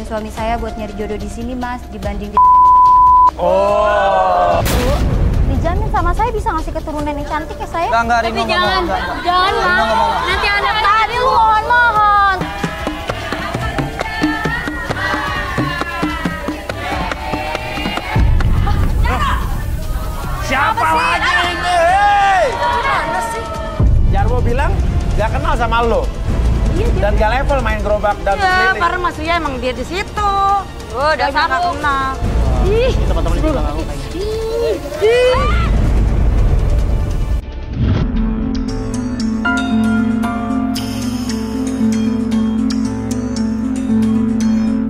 suami saya buat nyari jodoh di sini, Mas, dibanding di... Oh. Bu, dijamin sama saya bisa ngasih keturunan yang cantik ya saya? Enggak, Tapi Rino jangan, jangan, Rino nggak mau. Nanti anak tadi mohon. Siapa lagi ini? Hei! Mana sih? Jarwo bilang gak kenal sama lo. Iya, Dan gak level main gerobak dan Iya, keliling. karena Mas Ria emang dia di situ. Oh, dasar nggak kenal. Ih, Teman-teman juga nggak kayak gitu.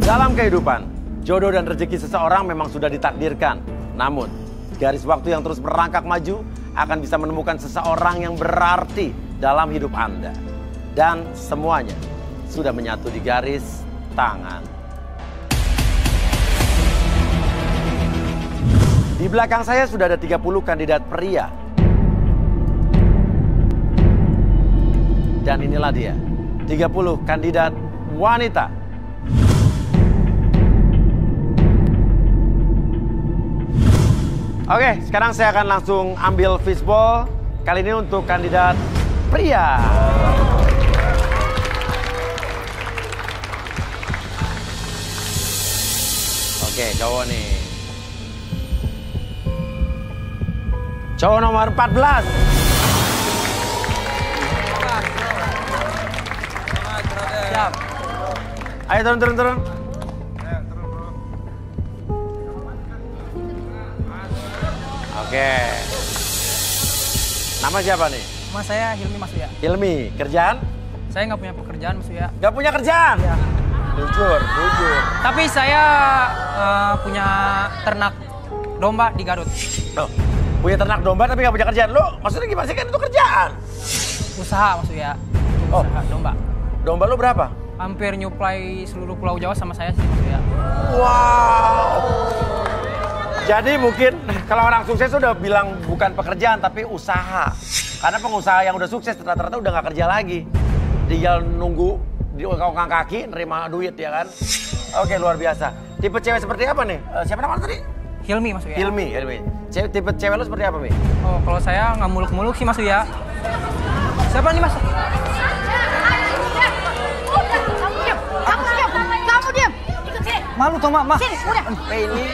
Dalam kehidupan, jodoh dan rezeki seseorang memang sudah ditakdirkan. Namun, garis waktu yang terus merangkak maju akan bisa menemukan seseorang yang berarti dalam hidup Anda. Dan semuanya sudah menyatu di garis tangan. Di belakang saya sudah ada 30 kandidat pria. Dan inilah dia, 30 kandidat wanita. Oke, sekarang saya akan langsung ambil fishball. Kali ini untuk kandidat pria. Oke, cowok nih. Cowok nomor 14. Siap. Ayo turun. Oke. Nama siapa nih? Mas saya Hilmi Mas Uya. Hilmi. Kerjaan? Saya nggak punya pekerjaan Mas Uya. Gak punya kerjaan? Iya. Jujur. Tapi saya punya ternak domba di Garut. Loh, punya ternak domba tapi gak punya kerjaan. Lo maksudnya gimana sih, kan itu kerjaan? Usaha Mas Uya. Oh. Usaha domba. Domba lo berapa? Hampir nyuplai seluruh Pulau Jawa sama saya sih Mas Uya. Wow. Jadi mungkin kalau orang sukses udah bilang bukan pekerjaan tapi usaha. Karena pengusaha yang udah sukses rata-rata udah gak kerja lagi. Tinggal nunggu di ongkang kaki nerima duit ya kan. Oke, luar biasa. Tipe cewek seperti apa nih? Siapa namanya tadi? Hilmi Mas Uya. Hilmi. Tipe cewek lo seperti apa, Mi? Oh, kalau saya nggak muluk-muluk sih Mas Uya. Siapa nih Mas? Kamu diam. Ikut sini. Malu toh Mak. Sini, udah. Ini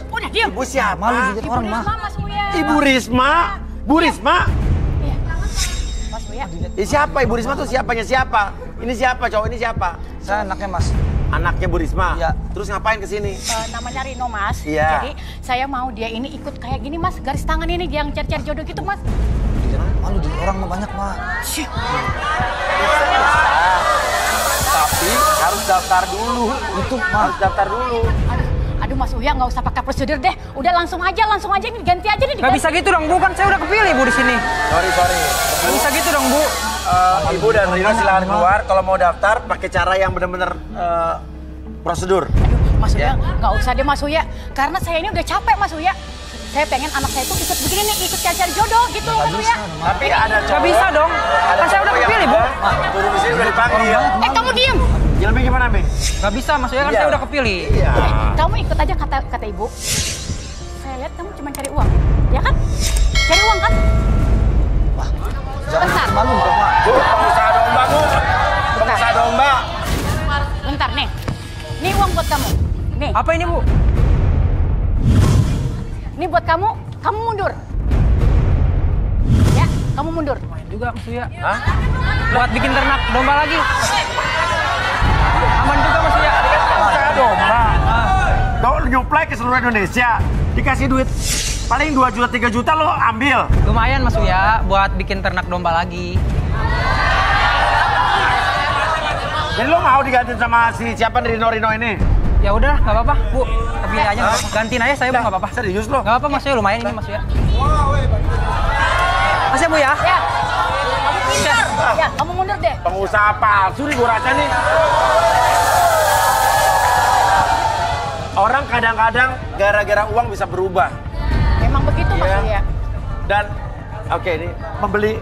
Udah, diam. ibu siapa? Malu dilihat orang Mah. Mas Uya. Ibu Risma. Bu Risma. Iya. Mas Uya. Siapa Ibu Risma tuh siapanya siapa? Ini siapa cowok ini siapa? Saya anaknya Mas. Anaknya Bu Risma. Iya. Terus ngapain kesini? Namanya Rino, Mas. Iya. Jadi saya mau dia ini ikut kayak gini, Mas. Garis tangan ini yang cari-cari jodoh gitu, Mas. Malu dilihat orang mah banyak Mak. Tapi harus daftar dulu. Itu Harus Mak. daftar dulu. Aduh, Mas Uya nggak usah pakai prosedur deh. Udah langsung aja ini ganti aja nih. Gak bisa gitu dong Bu, kan saya udah kepilih Bu di sini. Sorry. Gak bisa gitu dong Bu. Ibu dan Rino silakan keluar. Kalau mau daftar pakai cara yang benar-benar prosedur. Aduh, Mas Uya Ya. nggak usah deh, Mas Uya. Karena saya ini udah capek, Mas Uya. Saya pengen anak saya itu ikut begini nih, ikut cari-cari jodoh gitu loh, Mas Uya. Tapi ada cowok. Gak bisa dong. Ada Kan saya udah cowok yang kepilih Bu. turun di sini udah dipanggil. Kamu diem. Hilmi gimana, Mi? Gak bisa Mas Uya, kan Iya. saya udah kepilih. Iya. Kamu ikut aja kata ibu. Saya lihat kamu cuma cari uang, ya kan? Cari uang kan? Bentar. Malu dong Mak. Bu, pengusaha domba, Bu. Pengusaha domba. Bentar nih. Nih uang buat kamu. Nih. Apa ini Bu? Ini buat kamu. Kamu mundur. Ya, kamu mundur. Main juga Mas Uya. Hah? Buat bikin ternak domba lagi. Aman juga Mas Uya. Pengusaha domba. Nyuplai ke seluruh Indonesia. Dikasih duit paling 2 juta, 3 juta lo ambil. Lumayan Mas Uya buat bikin ternak domba lagi. Jadi lo mau digantiin sama si siapa nih, Rino ini? Ya udah, nggak apa-apa Bu. Kepilih aja nggak apa-apa. Gantiin aja saya Bu, nggak apa-apa. Serius lo? Nggak apa-apa Mas Uya, lumayan ini Mas Uya. Mas ya Bu ya? Ya. Kamu pintar. Ya, kamu mundur deh. Pengusaha palsu nih gue rasa nih. Orang kadang-kadang gara-gara uang bisa berubah. Memang begitu, Mas Iya. Uya. Dan oke, ini membeli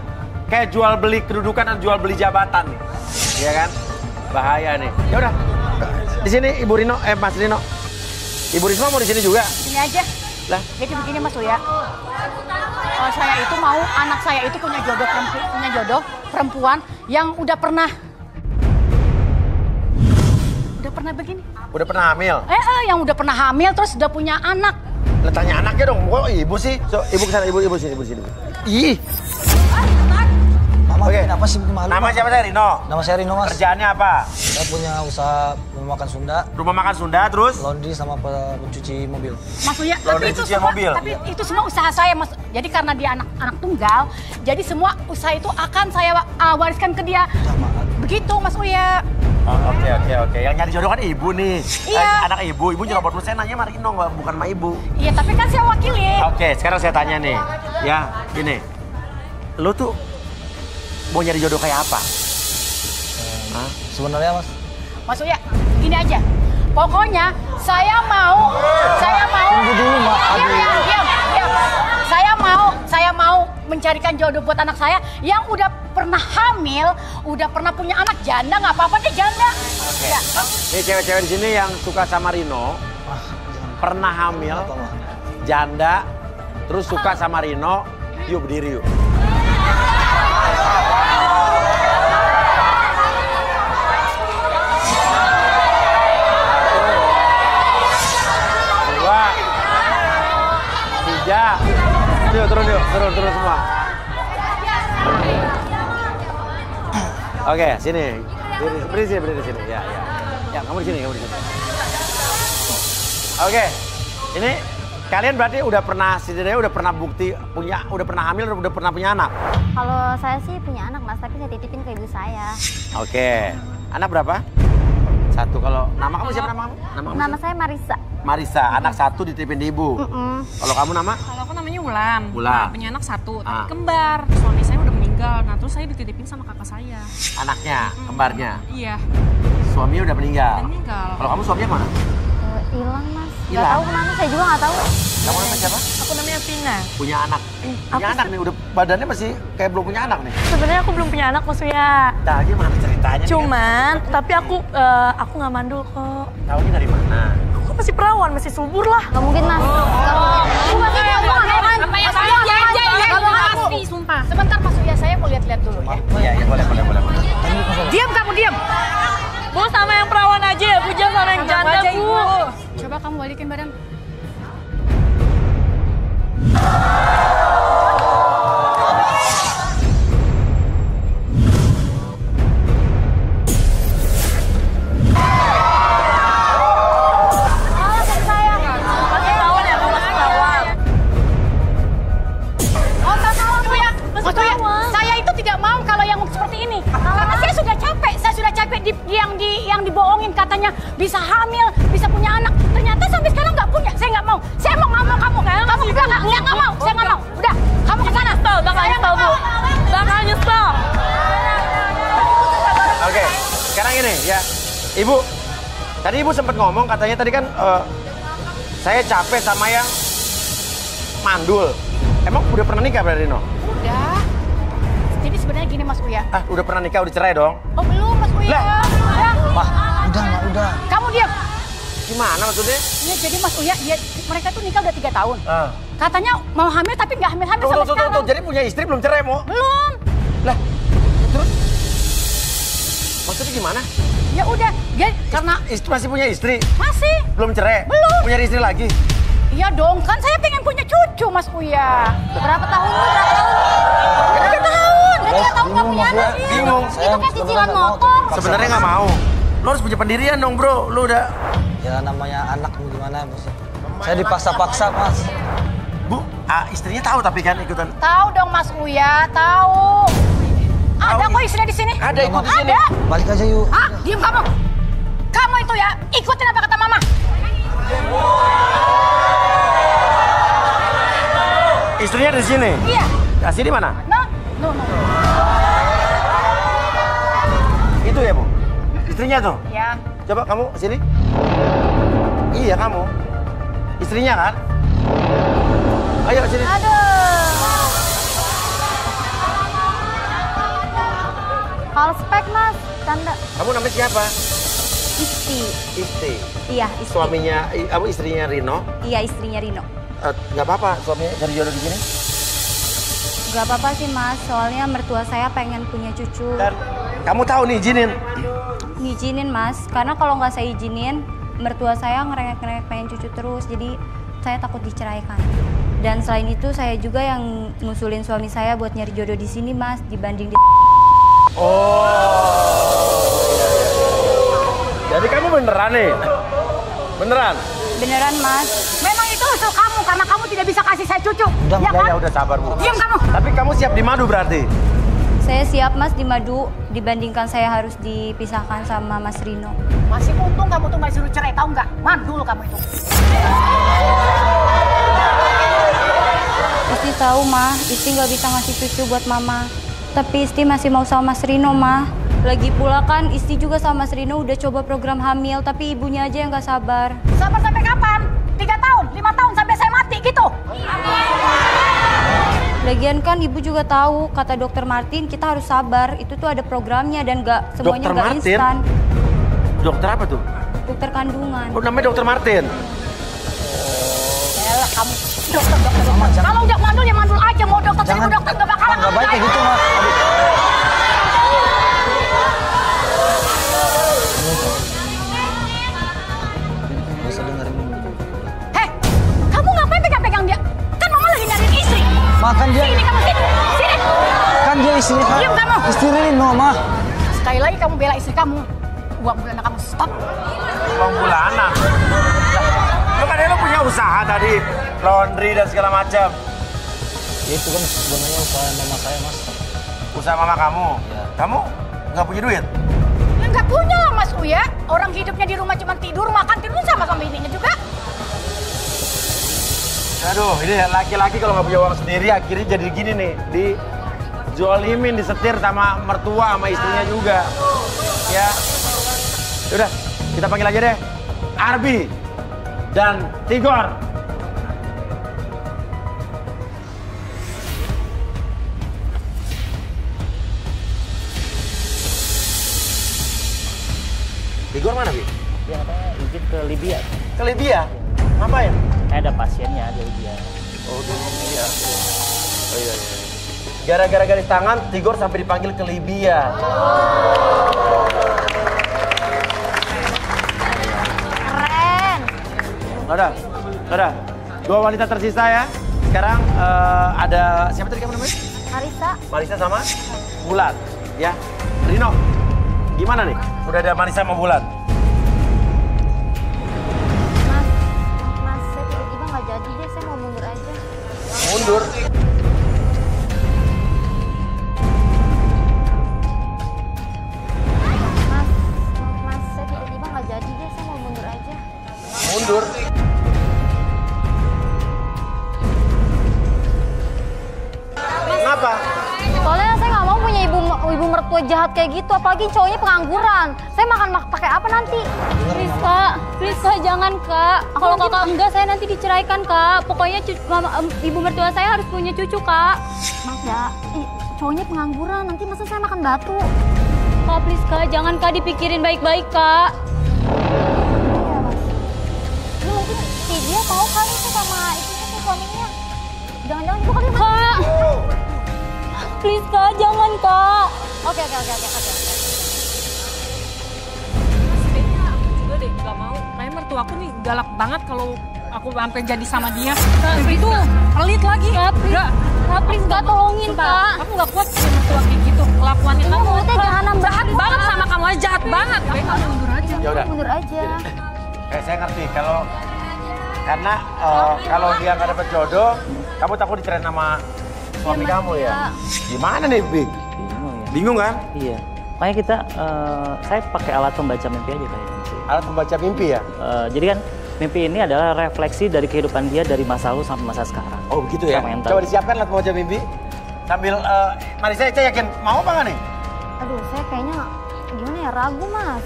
kayak jual beli kedudukan dan jual beli jabatan nih. Iya kan? Bahaya nih. Ya udah. Di sini Ibu Rino, Mas Rino. Ibu Risma mau di sini juga? Sini aja. Lah. Jadi begini Mas Uya. Saya itu mau anak saya itu punya jodoh perempuan yang udah pernah begini. Udah pernah hamil? Yang udah pernah hamil terus udah punya anak. Lah tanya anaknya dong, kok ibu sih? So, ibu kesana, ibu sini. Ih. Mama, Oke. kenapa sih malu? Nama siapa saya Rino? Nama saya Rino, Mas. Kerjaannya apa? Saya punya usaha rumah makan Sunda, Rumah makan Sunda, terus? laundry sama mencuci mobil. Mas Uya, Laundry cucian mobil. tapi itu semua usaha saya, Mas. Jadi karena dia anak tunggal, jadi semua usaha itu akan saya wariskan ke dia. Begitu, Mas Uya. Oh, oke. Yang nyari jodoh kan ibu nih. Iya. Anak ibu nyerobot dulu. Saya nanya sama Rino, bukan sama ibu. Iya, tapi kan saya wakili. Oke, sekarang saya tanya nih. Ya, gini. Lu tuh mau nyari jodoh kayak apa? Sebenarnya, Mas, Mas Uya, gini aja. Pokoknya saya mau. Tunggu dulu, Mak. Diam. Saya mau mencarikan jodoh buat anak saya yang udah pernah hamil, udah pernah punya anak janda, nggak apa-apa deh janda. Oke. Ya. Nih cewek-cewek di sini yang suka sama Rino, pernah hamil, janda, terus suka sama Rino, yuk berdiri yuk. Dua, tiga, yuk, turun semua. Oke, sini. Berdiri sini. Ya. Ya, kamu di sini. Oke. Ini kalian berarti udah pernah udah pernah hamil, udah pernah punya anak? Kalau saya sih punya anak, Mas, tapi saya titipin ke ibu saya. Oke. Anak berapa? Satu. Kalau nama kamu siapa nama kamu? Nama saya Marisa. Marisa, anak satu dititipin di ibu. Kalau kamu nama? Kalau aku namanya Wulan. Wulan. Nah, punya anak satu, tapi kembar. Suami saya udah meninggal. Nah, terus saya dititipin sama kakak saya. Anaknya, kembarnya. Iya, Suaminya udah meninggal. udah meninggal. Kalau kamu suaminya mana? Hilang, Mas. Gak Hilang? tahu kemana, saya juga gak tahu. Kamu namanya siapa? Aku namanya Vina. Punya anak. Punya anak nih, udah badannya masih kayak belum punya anak nih. Sebenarnya aku belum punya anak, Mas Uya. Nah, gimana ceritanya? Cuman, tapi aku nggak mandul kok. Tahunya dari mana? Aku masih perawan, masih subur lah. Gak mungkin, Mas. Aku masih tahu kan? Apa yang saya pasti, sumpah. Sebentar Mas Uya, saya mau lihat-lihat dulu ya. Iya, boleh. Diam kamu, diam. Bu, sama yang perawan aja ya, Bu, jangan sama yang janda, Bu. Coba kamu balikin badan. Saya itu tidak mau kalau yang seperti ini. Karena saya sudah capek yang dibohongin katanya bisa hamil, bisa punya anak. Ternyata sampai sekarang nggak punya. Saya nggak mau. Saya mau nggak mau kamu. Kamu juga nggak mau. Saya nggak mau. Udah, kamu ke sana. Bakal nyesel, Bu. Bakal nyesel. Oke, sekarang ini ya. Ibu, tadi Ibu sempat ngomong katanya tadi kan saya capek sama yang mandul. Emang udah pernah nikah berarti, Rino? Udah. Jadi sebenarnya gini Mas Uya. Udah pernah nikah, udah cerai dong? Oh belum Mas Uya. Lah. Udah. Kamu diam. Gimana maksudnya? Ya, jadi Mas Uya, mereka tuh nikah udah 3 tahun. Katanya mau hamil tapi nggak hamil-hamil sampai sekarang. Tuh, jadi punya istri belum cerai, Mo? Belum. Lah, terus? Maksudnya gimana? Ya udah, dia karena Masih punya istri? masih. Belum cerai? Belum. Punya istri lagi? Iya dong, kan saya pengen punya cucu Mas Uya. Berapa tahun lu? Udah 3 tahun. Udah 3 tahun nggak punya anak. Bingung. Itu kan cicilan motor. Sebenarnya nggak mau. Lo harus punya pendirian dong, bro. Lo udah... Ya namanya anak gimana, Mas? Saya dipaksa-paksa, Mas. Bu, istrinya tahu tapi kan ikutan. Tahu dong Mas Uya, tahu. Ada kok istrinya di sini. Ada ikut di sini. Ada. Balik aja yuk. Diam kamu. Kamu itu ya, ikutin apa kata Mama. Istrinya di sini? Iya. Kasih di mana? No. Itu ya, Bu? Istrinya tuh? Ya. Coba kamu sini. Iya, kamu. Istrinya kan? Ayo sini. Kalau spek, Mas, tanda. Kamu namanya siapa? Isti. Isti. Iya, Isti. Suaminya, istrinya Rino. Iya, istrinya Rino. Nggak apa-apa suaminya cari jodoh di sini. Gak apa-apa sih Mas, soalnya mertua saya pengen punya cucu. Dan kamu tahu nih izinin. Ngizinin Mas, karena kalau nggak saya izinin, mertua saya ngerengek-ngerengek pengen cucu terus, jadi saya takut diceraikan. Dan selain itu saya juga yang ngusulin suami saya buat nyari jodoh di sini Mas, dibanding di... Oh. Jadi kamu beneran nih? Beneran? Beneran Mas. Memang itu usul kamu karena kamu tidak bisa kasih saya cucu. Ya udah sabar Bu. Diam kamu. Tapi kamu siap dimadu berarti? Saya siap Mas dimadu, dibandingkan saya harus dipisahkan sama Mas Rino. Masih untung kamu tuh nggak suruh cerai, tahu nggak? Mandul kamu itu. Isti tahu Mah, Isti nggak bisa ngasih cucu buat Mama. Tapi Isti masih mau sama Mas Rino Mah. Lagi pula kan Isti juga sama Mas Rino udah coba program hamil, tapi ibunya aja yang nggak sabar. Sabar sampai kapan? 3 tahun, 5 tahun sampai saya mati gitu. Lagian kan ibu juga tahu, kata dokter Martin kita harus sabar. Itu tuh ada programnya dan nggak semuanya nggak instan. Dokter apa tuh? Dokter kandungan. Oh namanya dokter Martin. Yalah kamu dokter. Kalau udah mandul ya mandul aja, mau dokter seribu dokter nggak bakalan. Nggak baik kayak gitu Mas. Heh, kamu ngapain pegang-pegang dia? Kan mama lagi nyariin istri. Makan dia. Sini kamu sini. Sini. Kan dia istri. Diam kamu. Istri Rino Mah. Sekali lagi kamu bela istri kamu. Uang bulanan kamu stop. Uang bulanan? Lu kan lu punya usaha tadi. Laundry dan segala macam. Ya itu kan sebenarnya usaha mama saya Mas. Usaha mama kamu? Ya. Kamu nggak punya duit? Ya nggak punya lah Mas Uya. Orang hidupnya di rumah cuma tidur, makan, tidur sama bininya juga. Aduh, ini laki-laki kalau nggak punya uang sendiri akhirnya jadi gini nih. Dijolimin, disetir sama mertua, sama istrinya juga. Ya. Udah, kita panggil aja deh. Arbi dan Tigor. Tigor mana, Bi? Dia katanya izin ke Libya. Ke Libya? Ngapain? Ada pasiennya di Libya. Oh, di Libya. Oh iya. Gara-gara garis tangan, Tigor sampai dipanggil ke Libya. Keren. Nggak ada. 2 wanita tersisa ya. Sekarang ada, siapa tadi kamu namanya? Marisa sama Bulan. Ya, Rino. Gimana nih? Udah ada Marisa sama Bulan? Mas, saya tiba-tiba nggak jadi deh, saya mau mundur aja. Mundur? Mas, saya tiba-tiba nggak jadi deh, saya mau mundur aja. Mundur? Kenapa? Soalnya saya nggak mau punya ibu mertua jahat kayak gitu, apalagi cowoknya pengangguran. Saya makan pakai apa nanti? Please kak, jangan kak. Kalau kakak enggak, saya nanti diceraikan kak. Pokoknya ibu mertua saya harus punya cucu kak. Mas ya, cowoknya pengangguran, nanti masa saya makan batu. Kak, please kak, jangan kak, dipikirin baik-baik kak. Ini mungkin si dia mau kali itu sama ibunya, suaminya. Jangan-jangan itu kali kak. Please kak, jangan kak. Oke. Sebenarnya aku juga deh nggak mau. Kayak mertua aku nih galak banget kalau aku sampai jadi sama dia. Itu pelit lagi. Kak, please kak, tolongin kak. Aku nggak kuat sama mertua kayak gitu. Kelakuannya kamu mulutnya jahanam jahat banget sama kamu aja, jahat banget. Kayak kamu mundur aja. Ya udah. Mundur aja. Saya ngerti karena kalau dia nggak dapet jodoh, kamu takut dicerain sama suami kamu ya? Gimana nih, Big? Bingung ya. Bingung kan? Iya. Makanya kita, saya pakai alat pembaca mimpi aja kayaknya sih. Alat membaca mimpi ya? Jadi kan mimpi ini adalah refleksi dari kehidupan dia dari masa lalu sampai masa sekarang. Oh begitu ya? Sama yang tahu. Coba disiapkan alat membaca mimpi. Sambil, Marisa, saya yakin mau apa nggak nih? Aduh, saya kayaknya gimana ya, ragu mas.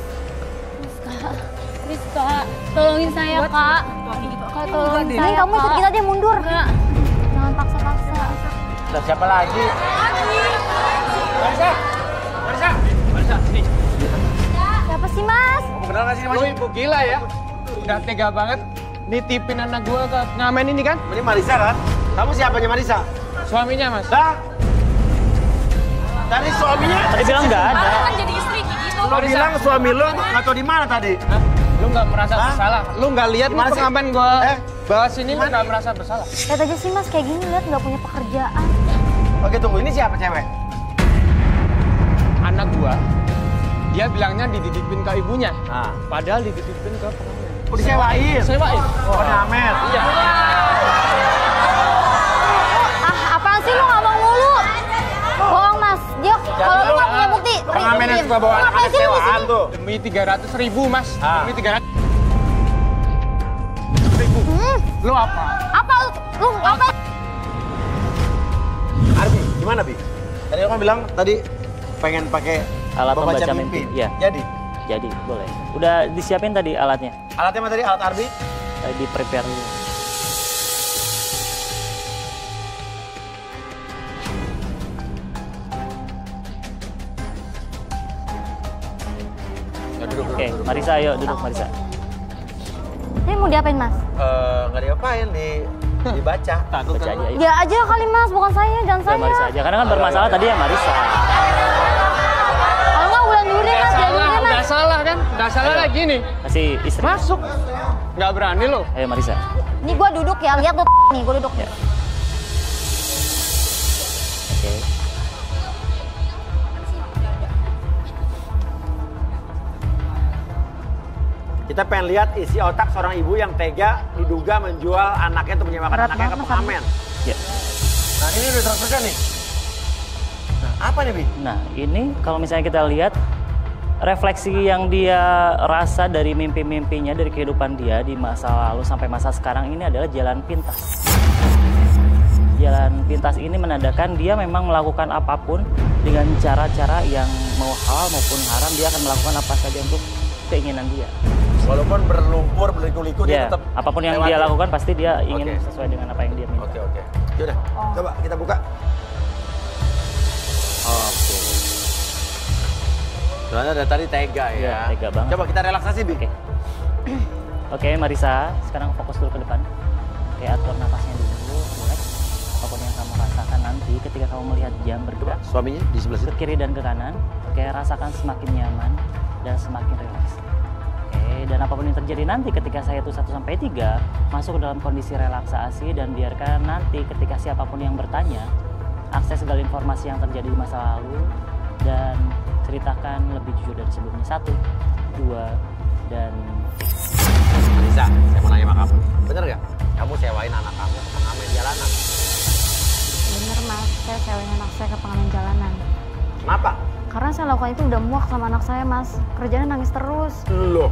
Please kak, tolongin saya kak. Kak, tolongin saya kak. Kamu ikut kita deh, mundur. Enggak. Jangan paksa-paksa. Udah siapa lagi? Marisa, sini. Siapa sih mas? Kamu kenal nggak sih Lu ibu gila ya? Udah tega banget nitipin anak gua ke pengamen ini kan? Ini Marisa kan? Kamu siapanya Marisa? Suaminya, Mas. Dah. Tadi suaminya? Tadi bilang nggak ada. Kan jadi istri gitu. Lo bilang suami lo nggak tahu di mana tadi? Hah? Lu nggak merasa bersalah? Lu nggak lihat nih Gimana sih? pengamen gua bawa sini, lu nggak merasa bersalah? Lihat aja sih mas, kayak gini lihat nggak punya pekerjaan. Oke tunggu, ini siapa cewek? Anak gua, dia bilangnya dititipin ke ibunya. Nah. Padahal dititipin ke pengamen. Oh disewain? Sewain. Oh ngamen? Iya. Apaan sih lu ngomong mulu? Bohong mas, dia kalau lu nggak punya bukti. Pengamen yang suka bawa Ngapain anak sih lu di sewaan sini? tuh. Demi 300.000, Mas. Demi 300.000. Lu apa? Apa lu apa? Arbi, gimana Bi? Tadi kamu bilang tadi pengen pakai Alat membaca mimpi. Iya. Jadi, boleh. Udah disiapin tadi alatnya? Alatnya apa tadi? Alat Arbi? Di prepare dulu. Oke, Marisa ayo duduk Marisa. Ini mau diapain mas? Nggak diapain, dibaca. Baca aja ayo. Dia aja kali mas, bukan saya, jangan Ya, saya. Marisa aja, karena kan bermasalah tadi ya Marisa. Kalau nggak bulan dulu deh mas, bulan dulu deh mas. Udah salah kan? Udah salah lagi nih. Kasih istri. Masuk. Nggak berani lo. Ayo Marisa. Nih gua duduk ya, lihat tuh nih, gua duduk. Ya. Oke. Kita pengen lihat isi otak seorang ibu yang tega diduga menjual anaknya untuk menyewakan Berat anaknya ke banget, pengamen. Ya. Nah ini udah transferkan nih. Nah apa nih Bi? Nah, ini kalau misalnya kita lihat refleksi yang dia rasa dari mimpi-mimpinya, dari kehidupan dia di masa lalu sampai masa sekarang ini adalah jalan pintas. Jalan pintas ini menandakan dia memang melakukan apapun dengan cara-cara yang mau halal maupun haram, dia akan melakukan apa saja untuk keinginan dia. Walaupun berlumpur, berliku-liku dia Ya, tetap apapun yang dia lakukan pasti dia ingin sesuai dengan apa yang dia minta. Oke. Yaudah, coba kita buka. Oke. Soalnya dari tadi tega ya. Iya, tega banget. Coba kita relaksasi, Bi. Oke, Marisa, sekarang fokus dulu ke depan. Oke, atur nafasnya dulu, relax. Apapun yang kamu rasakan nanti ketika kamu melihat jam bergerak. Suaminya di sebelah situ. Ke kiri dan ke kanan. Oke, rasakan semakin nyaman dan semakin relax. Oke, dan apapun yang terjadi nanti ketika saya itu 1-3 masuk ke dalam kondisi relaksasi dan biarkan nanti ketika siapapun yang bertanya akses segala informasi yang terjadi di masa lalu dan ceritakan lebih jujur dari sebelumnya. 1, 2, dan 3. Marisa, saya mau nanya sama kamu. Bener nggak? Kamu sewain anak kamu ke pengamen jalanan? Bener mas, saya sewain anak saya ke pengamen jalanan. Kenapa? Karena saya lakukan itu udah muak sama anak saya mas. Kerjanya nangis terus. Loh.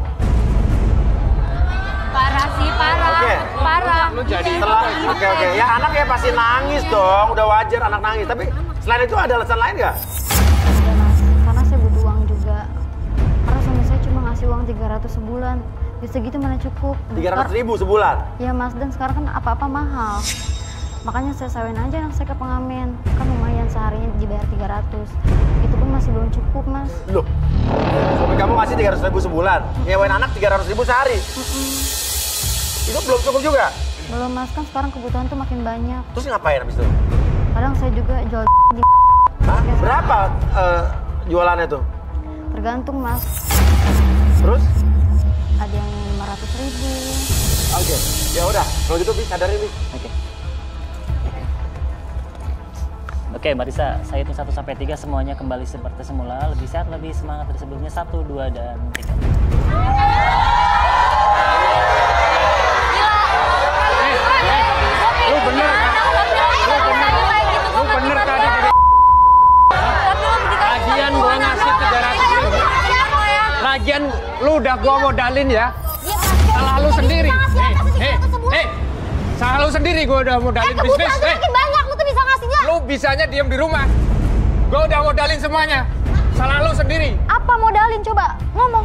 Parah sih, parah. Oke. Parah. Lu jadi Oke. Ya anak ya pasti nangis dong. Udah wajar anak nangis. Tapi selain itu ada alasan lain nggak? Ada mas, karena saya butuh uang juga. Karena suami saya cuma ngasih uang 300 sebulan. Ya segitu mana cukup. 300.000 sebulan? Ya mas, dan sekarang kan apa-apa mahal. Makanya saya sewain aja anak saya ke pengamen. Kan lumayan seharinya dibayar 300. Itu pun masih belum cukup mas. Loh, suami kamu ngasih 300.000 sebulan, nyewain anak 300.000 sehari. Itu belum cukup juga? Belum mas, kan sekarang kebutuhan tuh makin banyak. Terus ngapain abis itu? Kadang saya juga jual di... Hah? Berapa jualannya tuh? Tergantung mas. Terus? Ada yang 500.000. Oke, ya udah. Kalau gitu Bi, sadarin Bi. Oke, Marisa, saya hitung 1-3 semuanya kembali seperti semula, lebih sehat, lebih semangat dari sebelumnya. 1, 2, dan 3. Lu bener tadi. Lagian gua ngasih 300.000. Lagian lu udah gua modalin ya. Salah lu sendiri. Salah lu sendiri gua udah modalin bisnis. Makin banyak, lu tuh bisa ngasihnya. Lu bisanya diem di rumah. Gua udah modalin semuanya. Salah lu sendiri. Apa modalin coba? Ngomong.